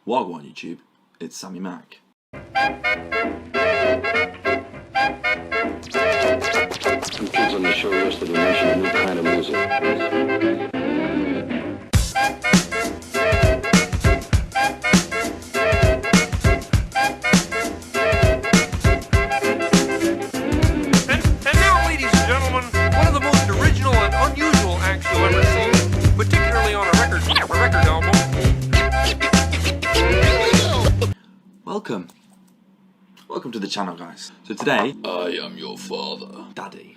Wagwarn YouTube, it's Sammy Mack. Some kids on the show yesterday mentioned a new kind of music. And now, ladies and gentlemen, one of the most original and unusual acts you'll ever see, particularly on a record album. Welcome to the channel, guys. So today, I am your father. Daddy.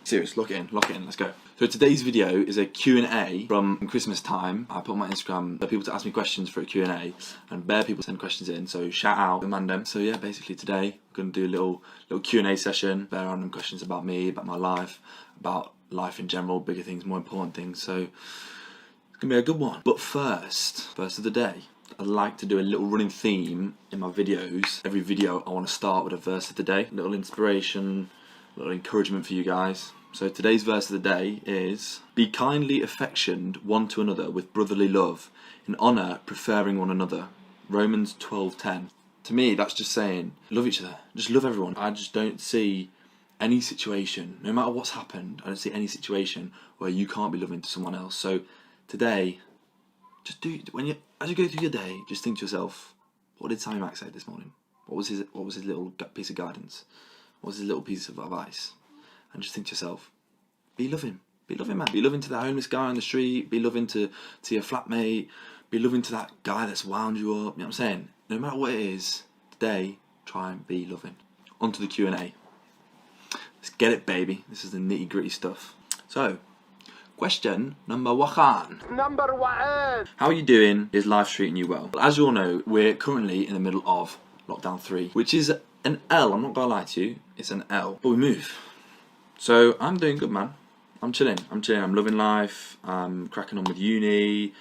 Serious, lock it in, let's go. So today's video is a Q&A from Christmas time. I put on my Instagram for people to ask me questions for a Q&A, and bare people send questions in, so shout out Amanda. So yeah, basically today we're going to do a little Q&A session, bare random questions about me, about my life, about life in general, bigger things, more important things. So it's going to be a good one. But first of the day, I'd like to do a little running theme in my videos. Every video I want to start with a verse of the day, a little inspiration, a little encouragement for you guys. So today's verse of the day is: be kindly affectioned one to another with brotherly love, in honour preferring one another. Romans 12:10. To me, that's just saying love each other, just love everyone. I just don't see any situation, no matter what's happened, I don't see any situation where you can't be loving to someone else. So today, just as you go through your day, just think to yourself, what did Sammy Mack say this morning? What was his little piece of guidance? What was his little piece of advice? And just think to yourself, be loving, man. Be loving to that homeless guy on the street. Be loving to your flatmate. Be loving to that guy that's wound you up. You know what I'm saying? No matter what it is, today, try and be loving. On to the Q&A. Let's get it, baby. This is the nitty gritty stuff. So, question number one. How are you doing? Is life treating you well? As you all know, we're currently in the middle of lockdown 3, which is an L. I'm not gonna lie to you, it's an L. But we move. So I'm doing good, man. I'm chilling. I'm loving life. I'm cracking on with uni.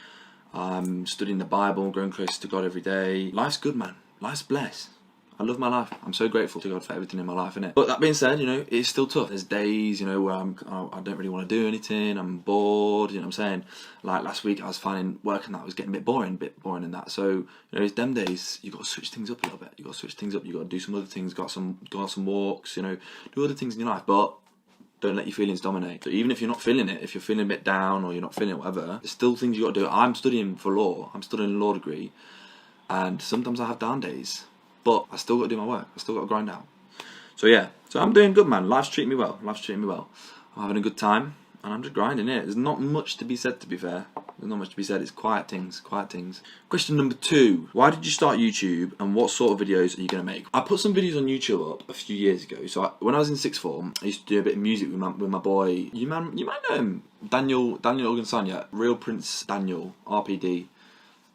I'm studying the Bible, growing closer to God every day. Life's good, man. Life's blessed. I love my life. I'm so grateful to God for everything in my life, innit? But that being said, you know, it's still tough. There's days, you know, where I don't really want to do anything. I'm bored, you know what I'm saying? Like last week, I was finding work and that was getting a bit boring in that. So, you know, it's them days, you got to switch things up a little bit. You got to switch things up. You got to do some other things. Go on some walks, you know, do other things in your life. But don't let your feelings dominate. So even if you're not feeling it, if you're feeling a bit down or you're not feeling it, whatever, there's still things you got to do. I'm studying for law. I'm studying a law degree, and sometimes I have down days. But I still got to do my work. I still got to grind out. So yeah, so I'm doing good, man. Life's treating me well. I'm having a good time, and I'm just grinding it. There's not much to be said, to be fair. There's not much to be said. It's quiet things. Question number 2. Why did you start YouTube, and what sort of videos are you going to make? I put some videos on YouTube up a few years ago. So when I was in sixth form, I used to do a bit of music with my boy. You might know him, Daniel Organsanya, Real Prince Daniel, RPD.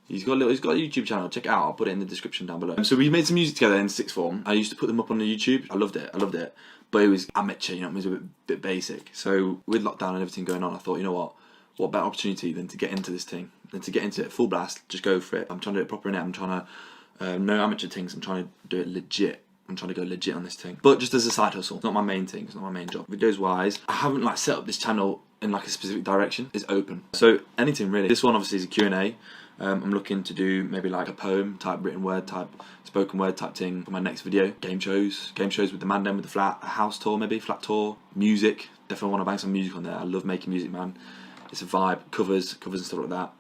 He's got a YouTube channel. Check it out. I'll put it in the description down below. So we made some music together in sixth form. I used to put them up on the YouTube. I loved it. But it was amateur, you know, it was a bit basic. So with lockdown and everything going on, I thought, you know what better opportunity than to get into this thing, than to get into it full blast, just go for it. I'm trying to do it proper in it. I'm trying to, no amateur things, I'm trying to do it legit. I'm trying to go legit on this thing. But just as a side hustle, it's not my main thing, it's not my main job. Videos wise, I haven't like set up this channel in like a specific direction. It's open. So anything really. This one obviously is a Q&A. I'm looking to do maybe like a poem type, written word type, spoken word type thing for my next video. Game shows with the man down with the flat, a house tour maybe, flat tour, music. Definitely want to bang some music on there. I love making music, man. It's a vibe, covers and stuff like that.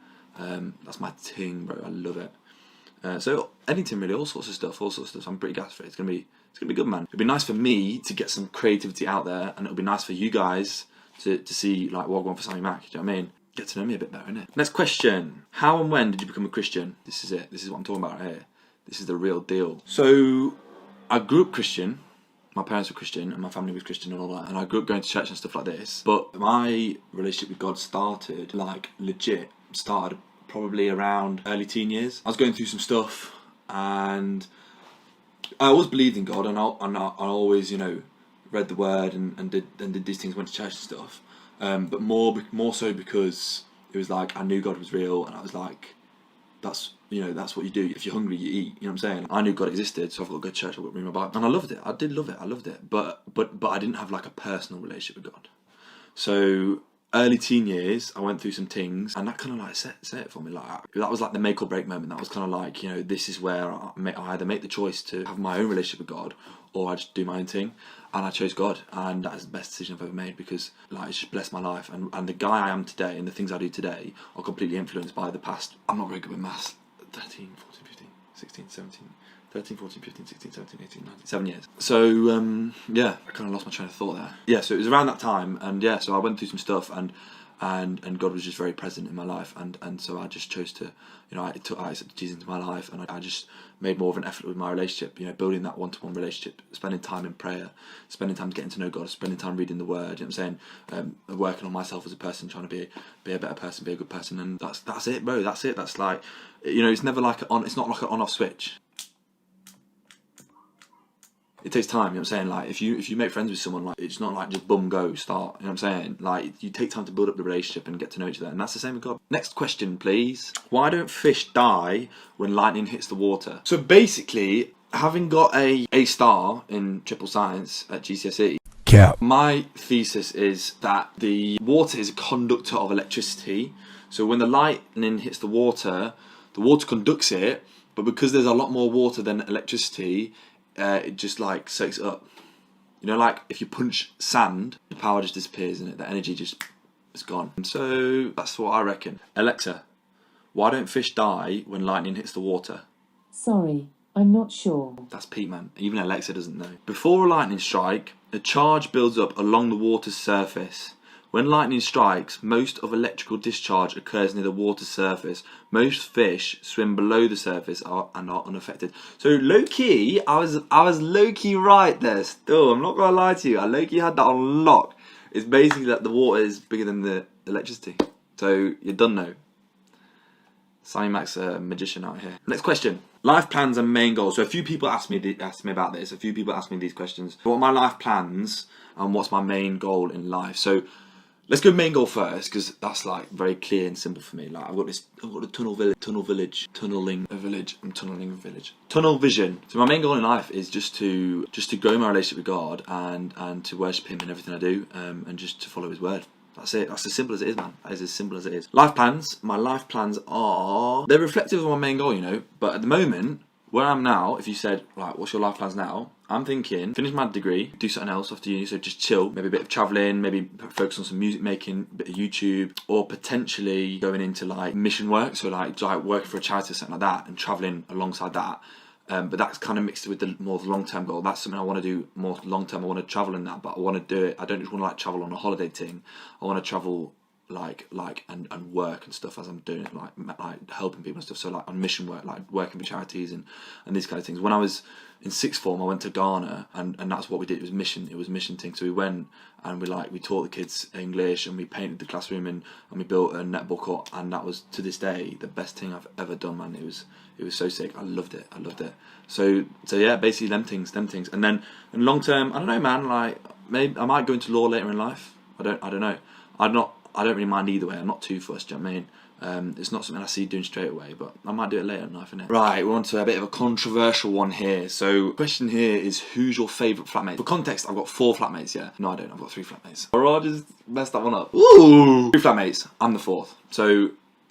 That's my thing, bro. I love it. So anything really, all sorts of stuff. So I'm pretty gassed for it. It's gonna be good, man. It'd be nice for me to get some creativity out there, and it'll be nice for you guys to see like Wagwarn for Sammy Mack. Do you know what I mean? Get to know me a bit better, innit? Next question. How and when did you become a Christian? This is it. This is what I'm talking about right here. This is the real deal. So I grew up Christian. My parents were Christian and my family was Christian and all that. And I grew up going to church and stuff like this. But my relationship with God started probably around early teen years. I was going through some stuff and I always believed in God, and I always, you know, read the word and did these things, went to church and stuff. But more so because it was like I knew God was real, and I was like, that's what you do. If you're hungry, you eat. You know what I'm saying? I knew God existed, so I thought, go to church, I've got to read my Bible, and I loved it. I did love it. I loved it, but I didn't have like a personal relationship with God. So early teen years, I went through some things, and that kind of like set it for me. Like that was like the make or break moment. That was kind of like, you know, this is where I either make the choice to have my own relationship with God, or I just do my own thing. And I chose God, and that is the best decision I've ever made, because like it's just blessed my life. And the guy I am today and the things I do today are completely influenced by the past. I'm not very good with maths. 13, 14, 15, 16, 17. 13, 14, 15, 16, 17, 18, 19, 7 years. So, yeah, I kind of lost my train of thought there. Yeah, so it was around that time, and yeah, so I went through some stuff, and God was just very present in my life, and so I just chose to, you know, I accepted Jesus into my life, and I just made more of an effort with my relationship, you know, building that one-to-one relationship, spending time in prayer, spending time getting to know God, spending time reading the Word, you know what I'm saying, working on myself as a person, trying to be a better person, be a good person, and that's it, bro, that's it, that's like, you know, it's never like it's not like an on-off switch. It takes time, you know what I'm saying? Like, if you make friends with someone, like, it's not like just boom, go, start, you know what I'm saying? Like, you take time to build up the relationship and get to know each other, and that's the same with God. Next question, please. Why don't fish die when lightning hits the water? So basically, having got a star in triple science at GCSE, my thesis is that the water is a conductor of electricity. So when the lightning hits the water conducts it, but because there's a lot more water than electricity, it just like soaks it up. You know, like if you punch sand, the power just disappears and the energy just is gone. So that's what I reckon. Alexa, why don't fish die when lightning hits the water? Sorry, I'm not sure. That's Pete, man. Even Alexa doesn't know. Before a lightning strike, a charge builds up along the water's surface. When lightning strikes, most of electrical discharge occurs near the water's surface. Most fish swim below the surface and are unaffected. So low-key, I was low-key right there still. I'm not going to lie to you. I low-key had that on lock. It's basically that the water is bigger than the electricity. So you're done now. Sammy Mack's a magician out here. Next question. Life plans and main goals. So a few people asked me about this. A few people asked me these questions. What are my life plans and what's my main goal in life? So let's go main goal first, because that's like very clear and simple for me. Like I've got the tunnel vision. So my main goal in life is just to grow my relationship with God and to worship Him in everything I do, and just to follow His word. That's it. That's as simple as it is, man. That is as simple as it is. Life plans. My life plans they're reflective of my main goal, you know. But at the moment, where I'm now, if you said, right, what's your life plans now? I'm thinking, finish my degree, do something else after uni, so just chill, maybe a bit of travelling, maybe focus on some music making, a bit of YouTube, or potentially going into like mission work, so like working for a charity or something like that, and travelling alongside that. But that's kind of mixed with the more long-term goal. That's something I want to do more long-term. I want to travel in that, but I want to do it. I don't just want to like travel on a holiday thing. I want to travel and work and stuff as I'm doing it, like helping people and stuff. So like on mission work, like working for charities and these kind of things. When I was in sixth form, I went to Ghana, and that's what we did. It was mission thing. So we went and we taught the kids English, and we painted the classroom, and we built a netball court, and that was to this day the best thing I've ever done, man. It was so sick. I loved it. So yeah, basically them things. And then in long term, I don't know, man. Like maybe I might go into law later in life. I don't know. I don't really mind either way. I'm not too fussed, do you know what I mean? It's not something I see doing straight away, but I might do it later in life, innit? Right, we're on to a bit of a controversial one here. So, the question here is, who's your favourite flatmate? For context, I've got 4 flatmates, yeah? No, I don't. I've got 3 flatmates. Or I just messed that one up. Ooh! 3 flatmates. I'm the 4th. So,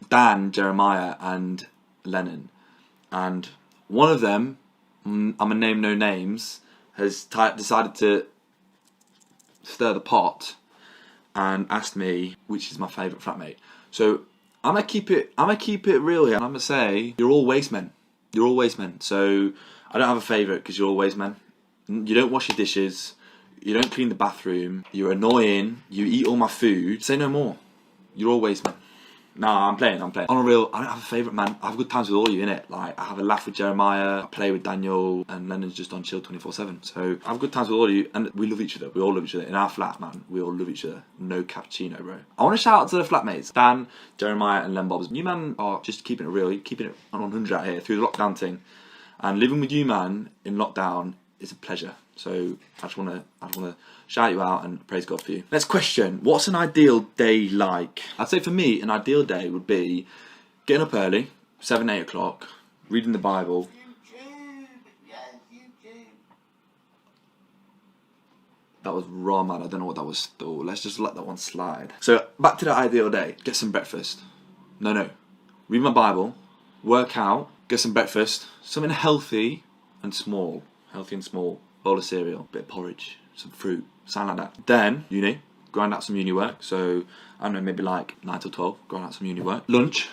Dan, Jeremiah, and Lennon. And one of them, I'm going to name no names, has decided to stir the pot and asked me which is my favourite flatmate. So I'm gonna keep it real here. I'm gonna say you're all waste men. You're all waste men. So I don't have a favourite because you're all waste men. You don't wash your dishes. You don't clean the bathroom. You're annoying. You eat all my food. Say no more. You're all waste men. Nah, I'm playing. On a real, I don't have a favourite, man. I have good times with all of you, innit? Like, I have a laugh with Jeremiah, I play with Daniel, and Lennon's just on chill 24/7. So, I have good times with all of you, and we love each other. We all love each other. In our flat, man, we all love each other. No cappuccino, bro. I want to shout out to the flatmates, Dan, Jeremiah, and Len Bobs. You, man, are just keeping it real. You're keeping it on 100 out here through the lockdown thing. And living with you, man, in lockdown is a pleasure. So, I just want to shout you out and praise God for you. Next question. What's an ideal day like? I'd say for me, an ideal day would be getting up early, 7, 8 o'clock, reading the Bible. YouTube. Yes, YouTube. That was raw mad. I don't know what that was. Oh, let's just let that one slide. So back to the ideal day. Get some breakfast. No. Read my Bible. Work out. Get some breakfast. Something healthy and small. Healthy and small. Bowl of cereal. Bit of porridge. Some fruit. Something like that. Then uni. Grind out some uni work. So I don't know, maybe like 9 till 12. Grind out some uni work. Lunch.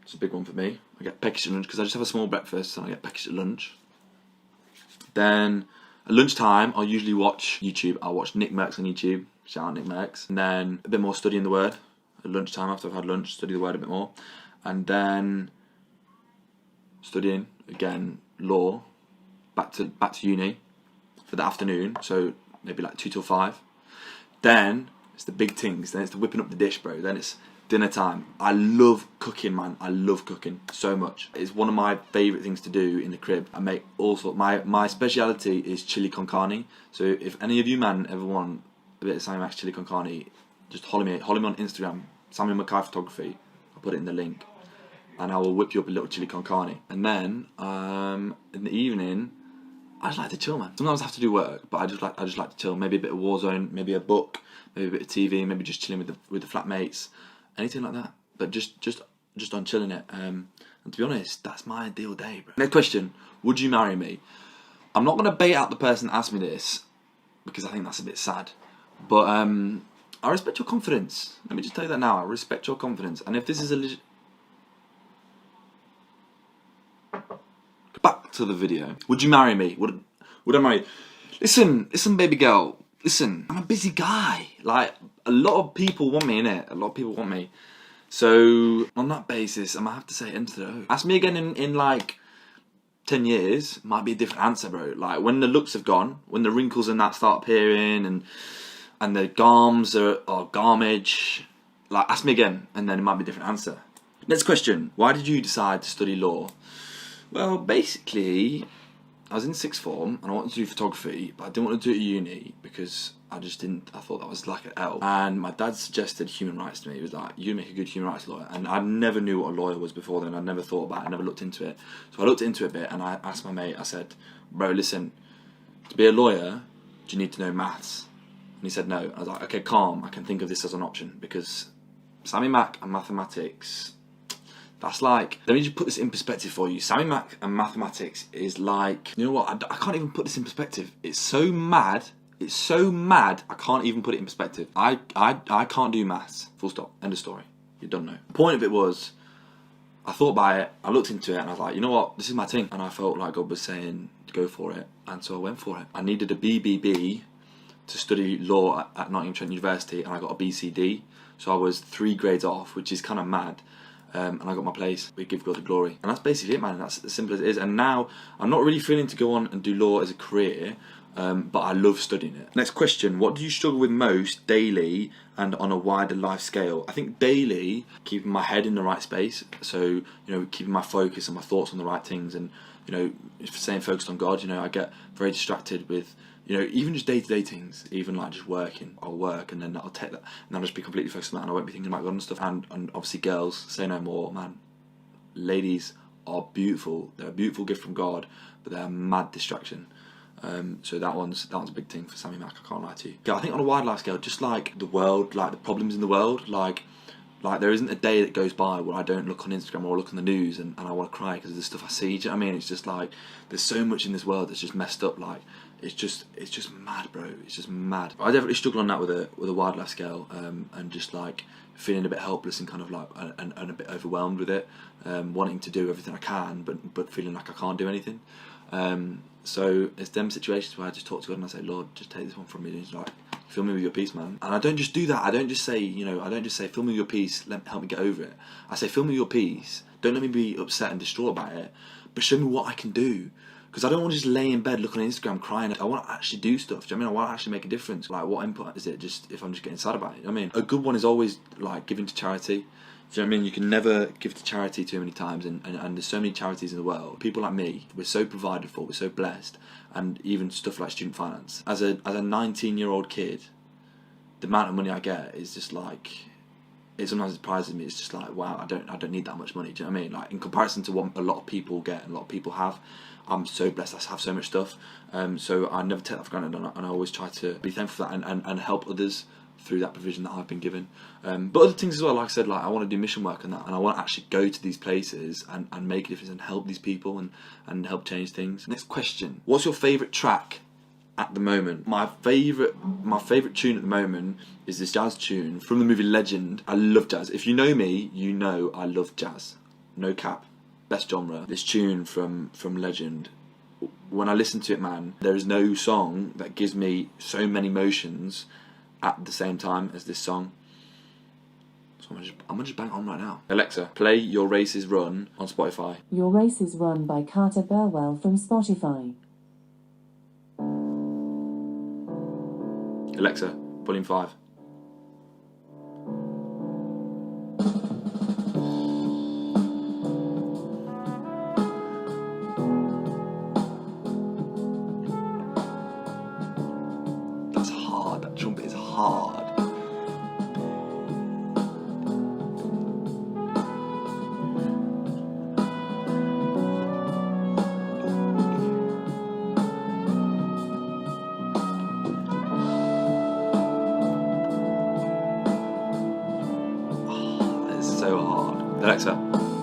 It's a big one for me. I get peckish at lunch because I just have a small breakfast and I get peckish at lunch. Then at lunchtime, I'll usually watch YouTube. I'll watch Nick Merckx on YouTube. Shout out Nick Merckx. And then a bit more studying the word. At lunchtime, after I've had lunch, study the word a bit more. And then studying, again, law. Back to uni for the afternoon. So maybe like 2 till 5. Then it's the big things. Then it's the whipping up the dish, bro. Then it's dinner time. I love cooking, man. I love cooking so much. It's one of my favourite things to do in the crib. I make all sorts. My speciality is chili con carne. So if any of you man ever want a bit of Sammy Mack's chili con carne, just holler me on Instagram, Sammy Mack Photography. I'll put it in the link, and I will whip you up a little chili con carne. And then in the evening, I just like to chill, man. Sometimes I have to do work, but I just like to chill. Maybe a bit of Warzone, maybe a book, maybe a bit of TV, maybe just chilling with the flatmates. Anything like that, but just on chilling it. And to be honest, that's my ideal day, bro. Next question: would you marry me? I'm not gonna bait out the person that asked me this because I think that's a bit sad. But I respect your confidence. Let me just tell you that now. I respect your confidence. And if this is a back to the video, would you marry me? Would I marry you? Listen, baby girl. Listen, I'm a busy guy. Like, a lot of people want me, innit? A lot of people want me. So, on that basis, I might have to say end of the road. Ask me again in like 10 years, might be a different answer, bro. Like, when the looks have gone, when the wrinkles and that start appearing, and the garms are garmage, like, ask me again, and then it might be a different answer. Next question. Why did you decide to study law? Well, basically, I was in sixth form and I wanted to do photography, but I didn't want to do it at uni because I thought that was like an L. And my dad suggested human rights to me. He was like, you make a good human rights lawyer. And I never knew what a lawyer was before then. I never thought about it. I never looked into it. So I looked into it a bit and I asked my mate, I said, bro, listen, to be a lawyer, do you need to know maths? And he said no. I was like, okay, calm. I can think of this as an option because Sammy Mack and mathematics, that's like, let me just put this in perspective for you. Sammy Mack and mathematics is like, you know what, I can't even put this in perspective. It's so mad, I can't even put it in perspective. I can't do maths, full stop, end of story. You don't know. The point of it was, I thought about it, I looked into it, and I was like, you know what, this is my thing. And I felt like God was saying, go for it, and so I went for it. I needed a BBB to study law at Nottingham Trent University, and I got a BCD, so I was 3 grades off, which is kind of mad. And I got my place. We give God the glory. And that's basically it, man. That's as simple as it is. And now, I'm not really feeling to go on and do law as a career, but I love studying it. Next question. What do you struggle with most daily and on a wider life scale? I think daily, keeping my head in the right space. So, you know, keeping my focus and my thoughts on the right things. And, you know, staying focused on God. You know, I get very distracted with, you know, even just day-to-day things, even like just working. I'll work and then I'll take that and I'll just be completely focused on that and I won't be thinking about God and stuff. And obviously girls, say no more, man. Ladies are beautiful. They're a beautiful gift from God, but they're a mad distraction. So that one's a big thing for Sammy Mack, I can't lie to you. Yeah, I think on a wide life scale, just like the world, like the problems in the world, like there isn't a day that goes by where I don't look on Instagram or look on the news and I want to cry because of the stuff I see. Do you know what I mean? It's just like, there's so much in this world that's just messed up, like, it's just mad, bro. It's just mad. I definitely struggle on that with a wide life scale, and just like feeling a bit helpless and kind of like and a bit overwhelmed with it, wanting to do everything I can, but feeling like I can't do anything. So it's them situations where I just talk to God and I say, Lord, just take this one from me. And he's like, fill me with your peace, man. And I don't just do that. I don't just say, fill me with your peace, help me get over it. I say, fill me with your peace. Don't let me be upset and distraught about it, but show me what I can do. Because I don't want to just lay in bed, look on Instagram, crying. I want to actually do stuff. Do you know what I mean? I want to actually make a difference. Like, what input is it just if I'm just getting sad about it? You know what I mean? A good one is always, like, giving to charity. Do you know what I mean? You can never give to charity too many times, and there's so many charities in the world. People like me, we're so provided for, we're so blessed, and even stuff like student finance. As a 19-year-old kid, the amount of money I get is just like, it sometimes surprises me. It's just like, wow, I don't need that much money. Do you know what I mean? Like, in comparison to what a lot of people get and a lot of people have, I'm so blessed I have so much stuff. So I never take that for granted, and I always try to be thankful for that and help others through that provision that I've been given. But other things as well, like I said, like I want to do mission work and that, and I want to actually go to these places and make a difference and help these people and help change things. Next question: what's your favourite track at the moment? My favourite tune at the moment is this jazz tune from the movie Legend. I love jazz. If you know me, you know I love jazz. No cap. Best genre. This tune from Legend. When I listen to it, man, there is no song that gives me so many emotions at the same time as this song. So I'm gonna just bang it on right now. Alexa, play Your Race Is Run on Spotify. Your Race Is Run by Carter Burwell from Spotify. Alexa, volume 5. That's hard. That trumpet is hard. So hard. Alexa,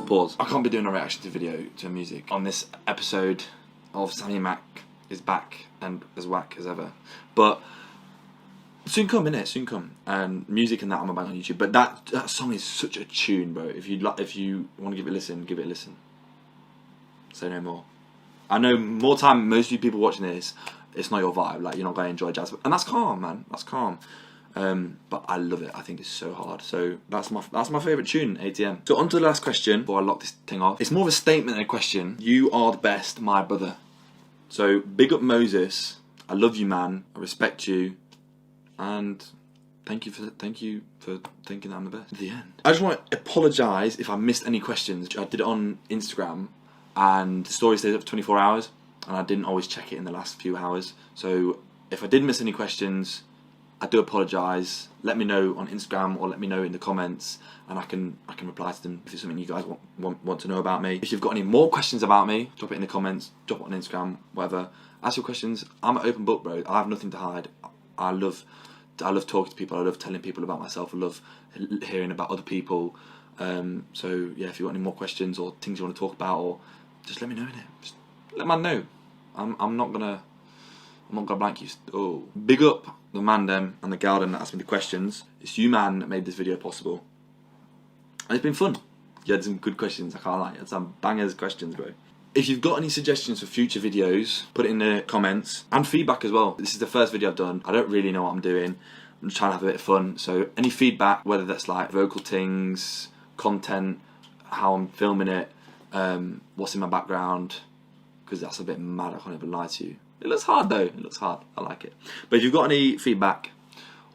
pause. I can't be doing a reaction to video to music on this episode of Sammy Mack is back and as whack as ever. But soon come, innit? Soon come. And music and that I'm about on YouTube. But that song is such a tune, bro. If you want to give it a listen, give it a listen. Say no more. I know more time most of you people watching this, it's not your vibe. Like, you're not going to enjoy jazz, and that's calm, man. That's calm. But I love it. I think it's so hard. So that's my favourite tune, ATM. So on to the last question before I lock this thing off. It's more of a statement than a question. You are the best, my brother. So big up Moses. I love you, man. I respect you, and thank you for thinking that I'm the best. At the end, I just want to apologise if I missed any questions. I did it on Instagram, and the story stays up for 24 hours, and I didn't always check it in the last few hours. So if I did miss any questions, I do apologise. Let me know on Instagram or let me know in the comments, and I can reply to them if it's something you guys want to know about me. If you've got any more questions about me, drop it in the comments, drop it on Instagram, whatever. Ask your questions. I'm an open book, bro. I have nothing to hide. I love talking to people. I love telling people about myself. I love hearing about other people. So yeah, if you've got any more questions or things you want to talk about, or just let me know in it. Just let man know. I'm not gonna blank you. Oh, big up the man them and the gal them that asked me the questions. It's you, man, that made this video possible, and it's been fun. You had some good questions. I can't lie. You had some bangers questions, bro. If you've got any suggestions for future videos, put it in the comments, and feedback as well. This is the first video I've done. I don't really know what I'm doing. I'm just trying to have a bit of fun. So any feedback, whether that's like vocal things, content, how I'm filming it, what's in my background, because that's a bit mad. I can't even lie to you. It looks hard though. It looks hard. I like it. But if you've got any feedback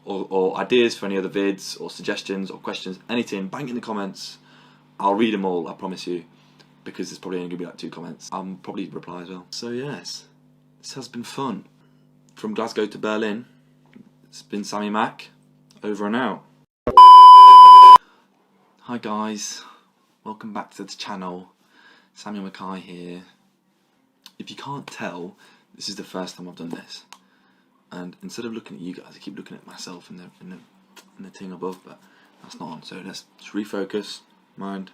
or ideas for any other vids or suggestions or questions, anything, bang it in the comments. I'll read them all, I promise you, because there's probably only going to be like 2 comments. I'll probably reply as well. So yes, this has been fun. From Glasgow to Berlin, it's been Sammy Mack, over and out. Hi guys, welcome back to the channel. Samuel Mackay here. If you can't tell, this is the first time I've done this, and instead of looking at you guys, I keep looking at myself in the thing above, but that's not on. So let's just refocus, mind.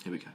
Here we go.